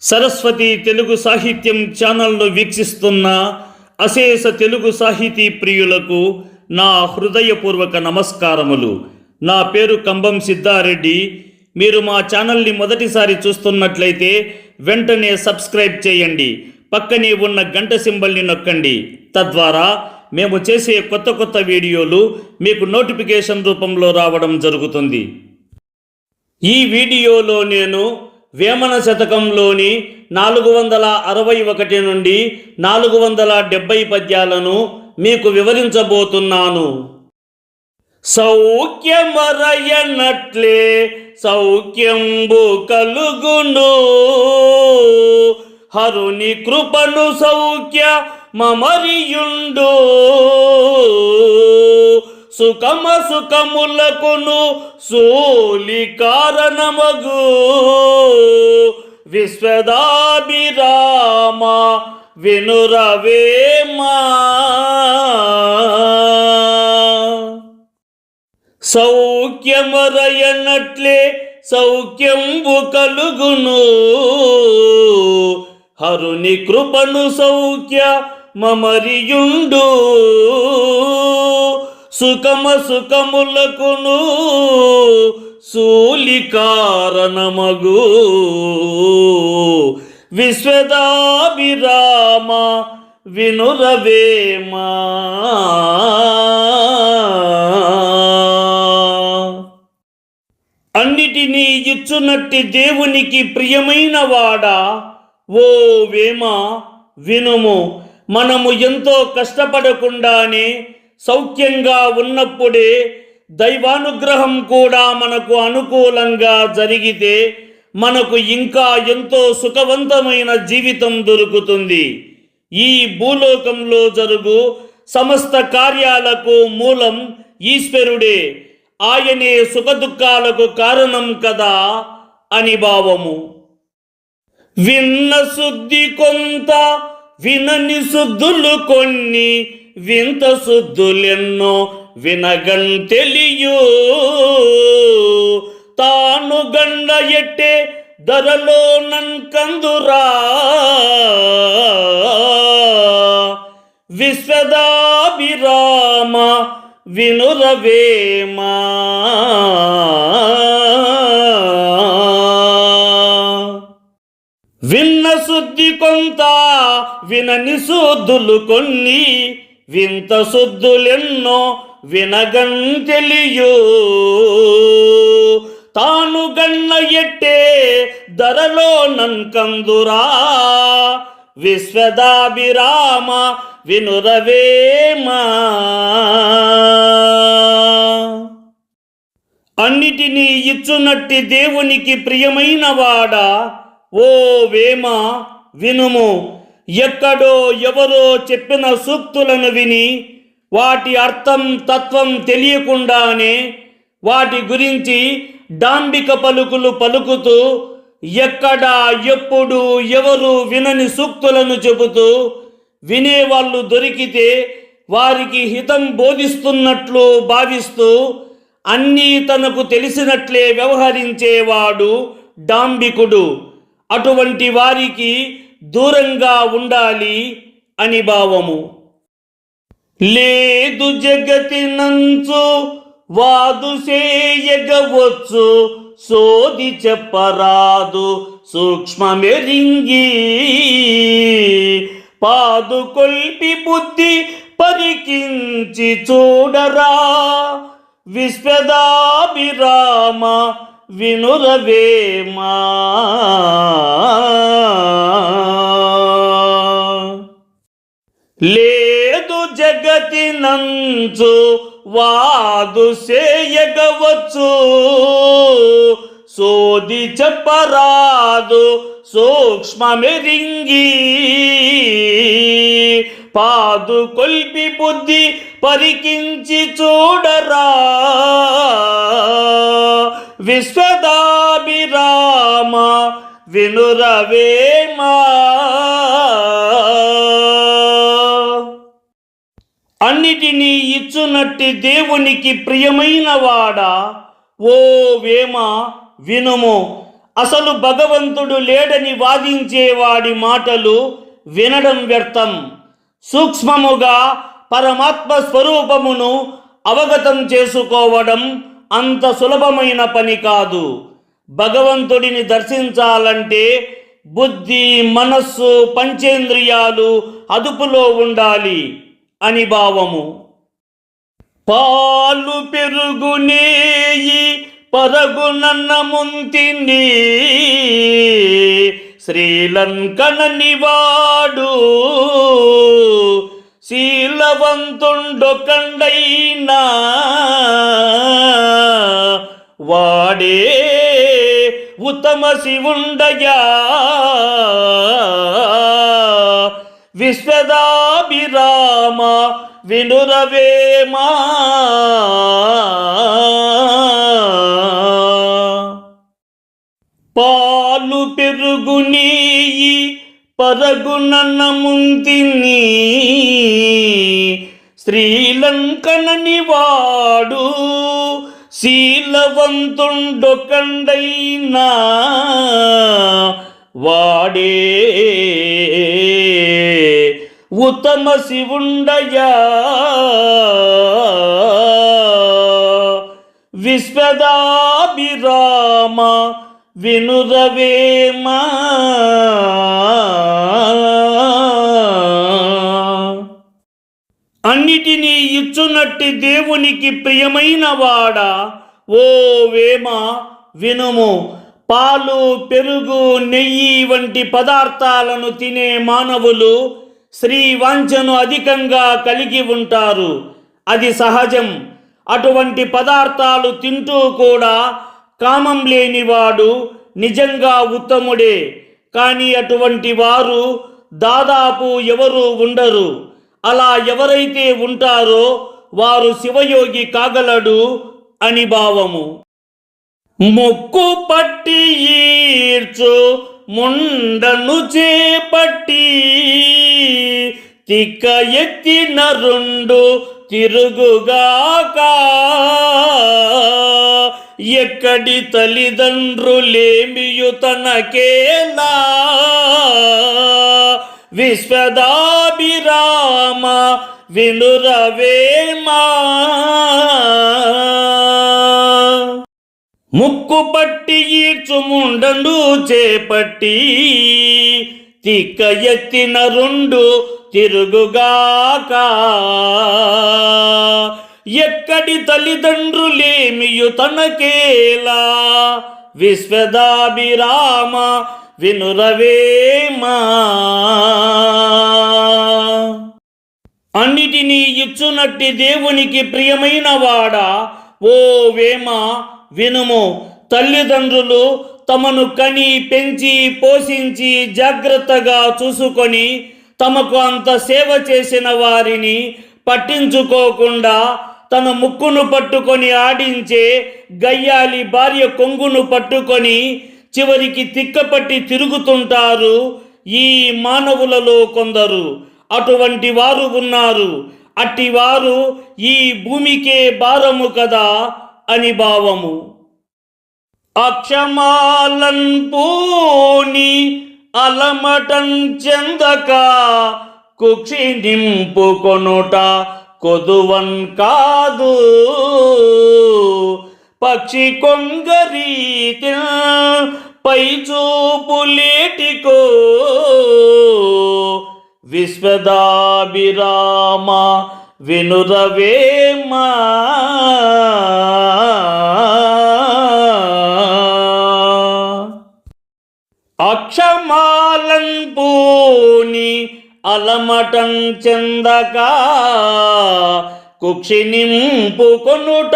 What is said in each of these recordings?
సరస్వతి తెలుగు సాహిత్యం ఛానల్ను వీక్షిస్తున్న అశేష తెలుగు సాహితీ ప్రియులకు నా హృదయపూర్వక నమస్కారములు. నా పేరు కంబం సిద్ధారెడ్డి. మీరు మా ఛానల్ని మొదటిసారి చూస్తున్నట్లయితే వెంటనే సబ్స్క్రైబ్ చేయండి. పక్కనే ఉన్న గంట సింబల్ని నొక్కండి. తద్వారా మేము చేసే కొత్త వీడియోలు మీకు నోటిఫికేషన్ రూపంలో రావడం జరుగుతుంది. ఈ వీడియోలో నేను వేమన శతకంలోని 461 నుండి 470 పద్యాలను మీకు వివరించబోతున్నాను. సౌఖ్యమరయనట్లే సౌఖ్యంబు కలుగును, హరుని కృపను సౌఖ్య మమరియుండు, సుఖములకును సోలి కారణమగు, విశ్వదాభిరామ వినురవేమా. సౌఖ్యమరయనట్లే సౌఖ్యంబు కలుగును, హరుని కృపను సౌఖ్య మమరియుండు, సుఖములకును సూలి కారణమగు, విశ్వదాభిరామ వినురవేమా. అన్నిటినీ ఇచ్చునట్టి దేవునికి ప్రియమైన వాడా, ఓ వేమ వినుము. మనము ఎంతో కష్టపడకుండానే సౌఖ్యంగా ఉన్నప్పుడే దైవానుగ్రహం కూడా మనకు అనుకూలంగా జరిగితే మనకు ఇంకా ఎంతో సుఖవంతమైన జీవితం దొరుకుతుంది. ఈ భూలోకంలో జరుగు సమస్త కార్యాలకు మూలం ఈశ్వరుడే. ఆయనే సుఖదుఖాలకు కారణం కదా అని భావము. విన్న శుద్ధి కొంత వినని శుద్ధులు కొన్ని, వింత శుద్ధులెన్నో వినగం తెలియు, తాను గండ ఎట్టే ధరలో నన్కందురా, విశ్వదాభిరామ వినురవేమా. విన్న శుద్ధి కొంత వినని శుద్ధులు కొన్ని, వింత శుద్ధులెన్నో వినగం తెలియు, తాను గన్న ఎట్టే ధరలో నన్కందురా, విశ్వదాభిరామ వినురవేమా. అన్నిటినీ ఇచ్చునట్టి దేవునికి ప్రియమైన వాడా, ఓ వేమ వినుము. ఎక్కడో ఎవరో చెప్పిన సూక్తులను విని వాటి అర్థం తత్వం తెలియకుండానే వాటి గురించి డాంబిక పలుకులు పలుకుతూ, ఎక్కడ ఎప్పుడు ఎవరు వినని సూక్తులను చెబుతూ వినేవాళ్ళు దొరికితే వారికి హితం బోధిస్తున్నట్లు భావిస్తూ అన్నీ తనకు తెలిసినట్లే వ్యవహరించేవాడు డాంబికుడు. అటువంటి వారికి దూరంగా ఉండాలి అని భావము. లేదు జగతి నంచు వాదు చేయగవచ్చు, సోది చెప్పరాదు సూక్ష్మమెరింగి, పాదు కొల్పి బుద్ధి పరికించి చూడరా, విశ్వదాభిరామ వినురవేమా. లేదు జగతి నంచు వాదు చేయగవచ్చు, సోది చెప్పరాదు సూక్ష్మమెరింగి, పాదు కొల్పి బుద్ధి పరికించి చూడరా, విశ్వదాభిరామ వినురవేమా. అన్నిటినీ ఇచ్చునట్టి దేవునికి ప్రియమైన వాడా, ఓ వేమ వినుము. అసలు భగవంతుడు లేడని వాదించేవాడి మాటలు వినడం వ్యర్థం. సూక్ష్మముగా పరమాత్మ స్వరూపమును అవగతం చేసుకోవడం అంత సులభమైన పని కాదు. భగవంతుడిని దర్శించాలంటే బుద్ధి, మనస్సు, పంచేంద్రియాలు అదుపులో ఉండాలి అని భావము. పాలు పెరుగు నేయి పరగునన్న ముంతిని శ్రీలంకననివాడు శీలవంతుండొకండైనా వాడే ఉత్తమ శివుండయా విశ్వదాభిరామ వినురవేమా. పాలు పెరుగు నేయి పరగునన్న ముంతిని శ్రీలంకననివాడు శీలవంతుండొకండైనా వాడే ఉత్తమ శివుండయా విశ్వదాభిరామ వినురవేమా. అన్నిటినీ ఇచ్చునట్టి దేవునికి ప్రియమైన వాడా, ఓ వేమ వినుము. పాలు, పెరుగు, నెయ్యి వంటి పదార్థాలను తినే మానవులు శ్రీవాంఛను అధికంగా కలిగి ఉంటారు. అది సహజం. అటువంటి పదార్థాలు తింటూ కూడా కామం లేనివాడు నిజంగా ఉత్తముడే. కానీ అటువంటి వారు దాదాపు ఎవరూ ఉండరు. అలా ఎవరైతే ఉంటారో వారు శివయోగి కాగలడు అని భావము. మొక్కు పట్టి ఈడ్చు ముండను చేపట్టి తిక్క ఎత్తిన రెండు తిరుగుగాక ఎక్కడి తల్లిదండ్రులేమియు తనకేలా విశ్వదాభిరామ వినురవేమా. ముక్కు పట్టి ఈడ్చుముండను చేపట్టి తిక్క ఎత్తిన రెండు తిరుగుగాక ఎక్కడి తల్లిదండ్రులేమియు తనకేలా విశ్వదాభిరామ వినురవేమా. అన్నిటినీ ఇచ్చునట్టి దేవునికి ప్రియమైన వాడా, ఓ వేమ వినుము. తల్లిదండ్రులు తమను కని పెంచి పోషించి జాగ్రత్తగా చూసుకొని తమకు అంత సేవ చేసిన వారిని పట్టించుకోకుండా తన ముక్కును పట్టుకొని ఆడించే గయ్యాలి భార్య కొంగును పట్టుకొని చివరికి తిక్కపట్టి తిరుగుతుంటారు ఈ మానవులలో కొందరు. అటువంటి వారు ఉన్నారు. అట్టివారు ఈ భూమికే భారము కదా అని భావము. అక్షమాలన్ పూని అలమటం చెందక కుక్షి నింపుకొనుట కొదువన్ కాదు పక్షి కొంగరీతి పై చూపులేటికో విశ్వదాభిరామ వినురవేమా. అక్షమాలన్ పూని అలమటం చెందక కుక్షి నింపుకొనుట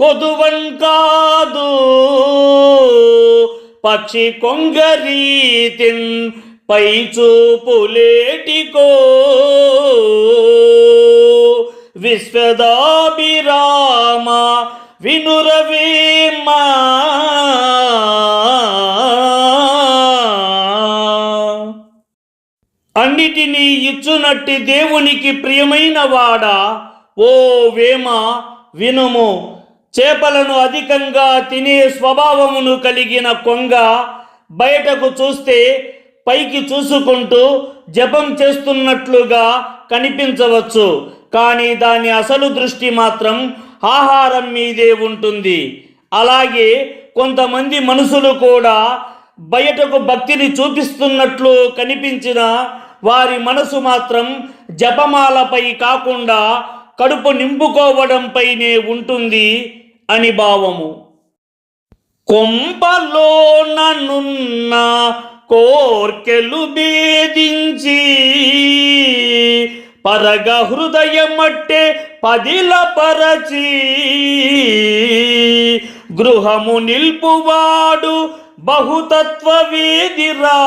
కొదువన్ కాదు పక్షి కొంగరీతిన్ పై చూపులేటికో విశ్వదాభిరామ వినురవేమా. అన్నిటినీ ఇచ్చునట్టి దేవునికి ప్రియమైన వాడా, ఓ వేమ వినుము. చేపలను అధికంగా తినే స్వభావమును కలిగిన కొంగ బయటకు చూస్తే పైకి చూసుకుంటూ జపం చేస్తున్నట్లుగా కనిపించవచ్చు, కానీ దాని అసలు దృష్టి మాత్రం ఆహారం మీదే ఉంటుంది. అలాగే కొంతమంది మనుషులు కూడా బయటకు భక్తిని చూపిస్తున్నట్లు కనిపించిన వారి మనసు మాత్రం జపమాలపై కాకుండా కడుపు నింపుకోవడంపైనే ఉంటుంది అని భావము. కొంపలో నన్నున్న కోర్కెలు భేదించి పరగ హృదయమట్టే పదిలపరచి గృహము నిల్పువాడు బహుతత్వవేదిరా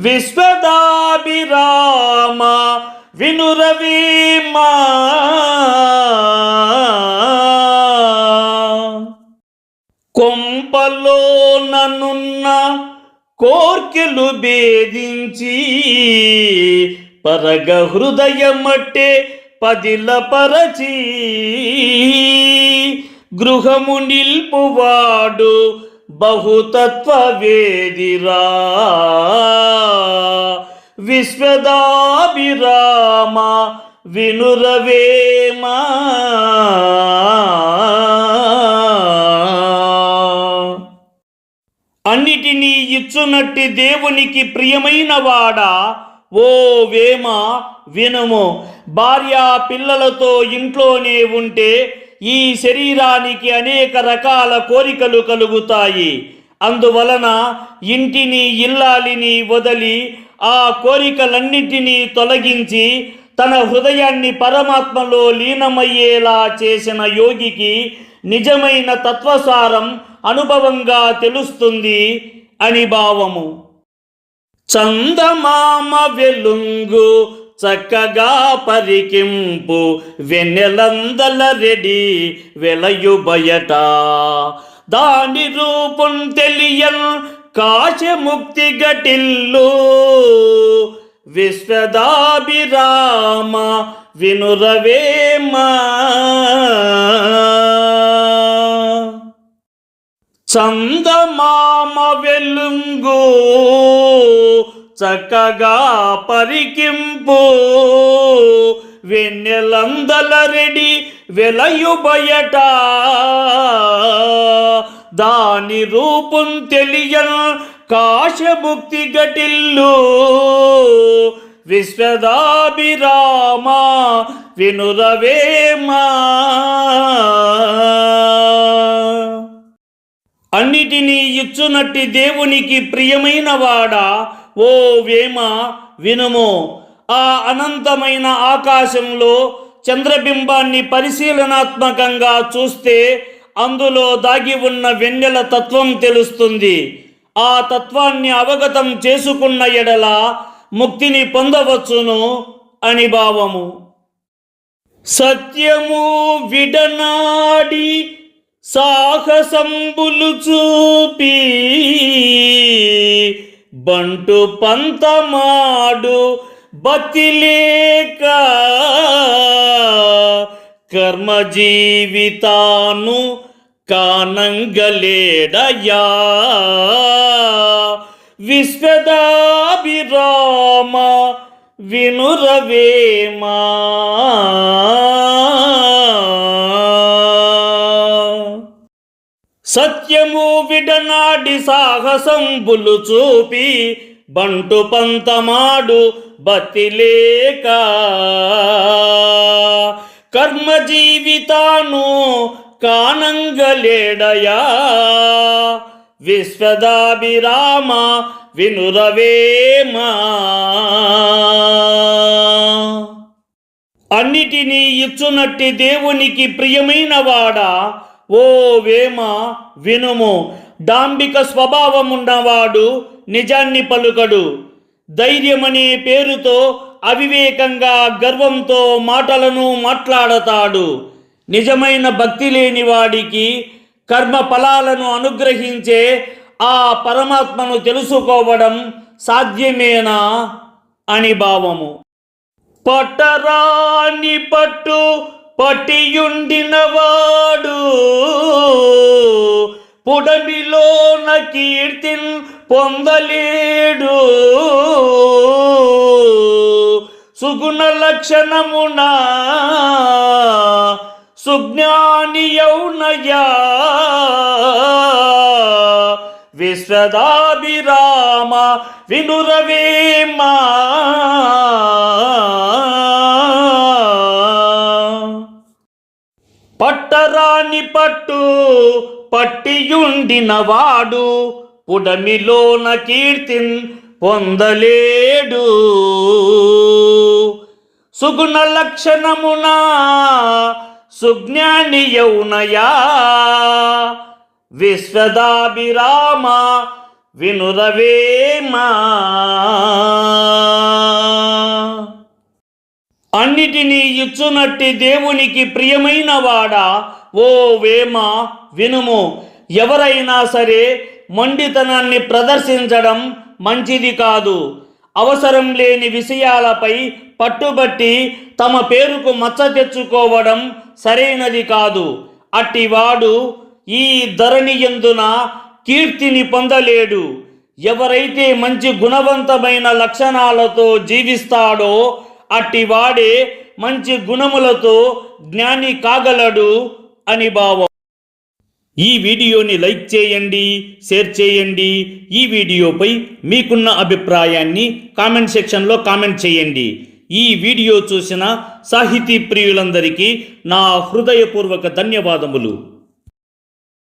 విశ్వదాభిరామ వినురవీమా. కొంపలో నన్నున్న కోర్కెలు భేదించి పరగ హృదయమట్టే పదిలపరచి గృహము నిల్పువాడు బహుతత్వవేదిరా విశ్వదాభిరామ వినురవేమా. అన్నిటినీ ఇచ్చునట్టి దేవునికి ప్రియమైన వాడా, ఓ వేమ వినుము. భార్యా పిల్లలతో ఇంట్లోనే ఉంటే ఈ శరీరానికి అనేక రకాల కోరికలు కలుగుతాయి. అందువలన ఇంటిని ఇల్లాలిని వదిలి ఆ కోరికలన్నిటినీ తొలగించి తన హృదయాన్ని పరమాత్మలో లీనమయ్యేలా చేసిన యోగికి నిజమైన తత్వసారం అనుభవంగా తెలుస్తుంది అని భావము. చందమామ వెలుంగు చక్కగా పరికింపు వెన్నెలందల రెడి వెలయు బయట దాని రూపం తెలియన్ కాశముక్తి గటిల్లు విశ్వదాభిరామ వినురవేమా. చందమామ వెలుంగు చక్కగా పరికింపు వెన్నెలందల రెడి వెలయు బయట దాని రూపం తెలియన్ కాశముక్తి గటిల్లు విశ్వదాభిరామ వినురవేమా. అన్నిటినీ ఇచ్చునట్టి దేవునికి ప్రియమైన వాడా, ఓ వేమ వినుము. ఆ అనంతమైన ఆకాశంలో చంద్రబింబాన్ని పరిశీలనాత్మకంగా చూస్తే అందులో దాగి ఉన్న వెన్నెల తత్వం తెలుస్తుంది. ఆ తత్వాన్ని అవగతం చేసుకున్న ఎడల ముక్తిని పొందవచ్చును అని భావము. సత్యము విడనాడి సాహసంబులు చూపి బంటు పంతమాడు బతిలేక కర్మజీవితాను కానంగలేడయా విశ్వదాభిరామ వినురవేమా. సత్యము విడనాడి సాహసంబులు చూపి బంటు పంతమాడు బతిలేక కర్మజీవితాను కానంగలేడయా విశ్వదాభిరామ వినురవేమా. అన్నిటినీ ఇచ్చునట్టి దేవునికి ప్రియమైన వాడా, ఓ వేమ వినుము. డాంబిక స్వభావమున్నవాడు నిజాన్ని పలుకడు. ధైర్యమనే పేరుతో అవివేకంగా గర్వంతో మాటలను మాట్లాడతాడు. నిజమైన భక్తి లేని వాడికి కర్మ ఫలాలను అనుగ్రహించే ఆ పరమాత్మను తెలుసుకోవడం సాధ్యమేనా అని భావము. పట్టరాని పట్టు పటియుండినవాడు పుడమిలోన కీర్తిన్ పొందలేడు. సుగుణ లక్షణమునా సుజ్ఞానియౌనయా విశ్వదాభిరామ వినురవేమా. పట్టరాని పట్టు పట్టియుండినవాడు పుడమిలోన కీర్తిన్ పొందలేడు. సుగుణ లక్షణమునా సుజ్ఞానియౌనయా విశ్వదాభిరామ వినురవేమా. అన్నిటినీ ఇచ్చునట్టి దేవునికి ప్రియమైన వాడా, ఓ వేమ వినుము. ఎవరైనా సరే మొండితనాన్ని ప్రదర్శించడం మంచిది కాదు. అవసరం లేని విషయాలపై పట్టుబట్టి తమ పేరుకు మచ్చ తెచ్చుకోవడం సరైనది కాదు. అట్టివాడు ఈ ధరణి యందున కీర్తిని పొందలేడు. ఎవరైతే మంచి గుణవంతమైన లక్షణాలతో జీవిస్తాడో అట్టివాడే మంచి గుణములతో జ్ఞాని కాగలడు అని భావం. ఈ వీడియోని లైక్ చేయండి, షేర్ చేయండి. ఈ వీడియోపై మీకున్న అభిప్రాయాన్ని కామెంట్ సెక్షన్లో కామెంట్ చేయండి. ఈ వీడియో చూసిన సాహితీ ప్రియులందరికీ నా హృదయపూర్వక ధన్యవాదములు.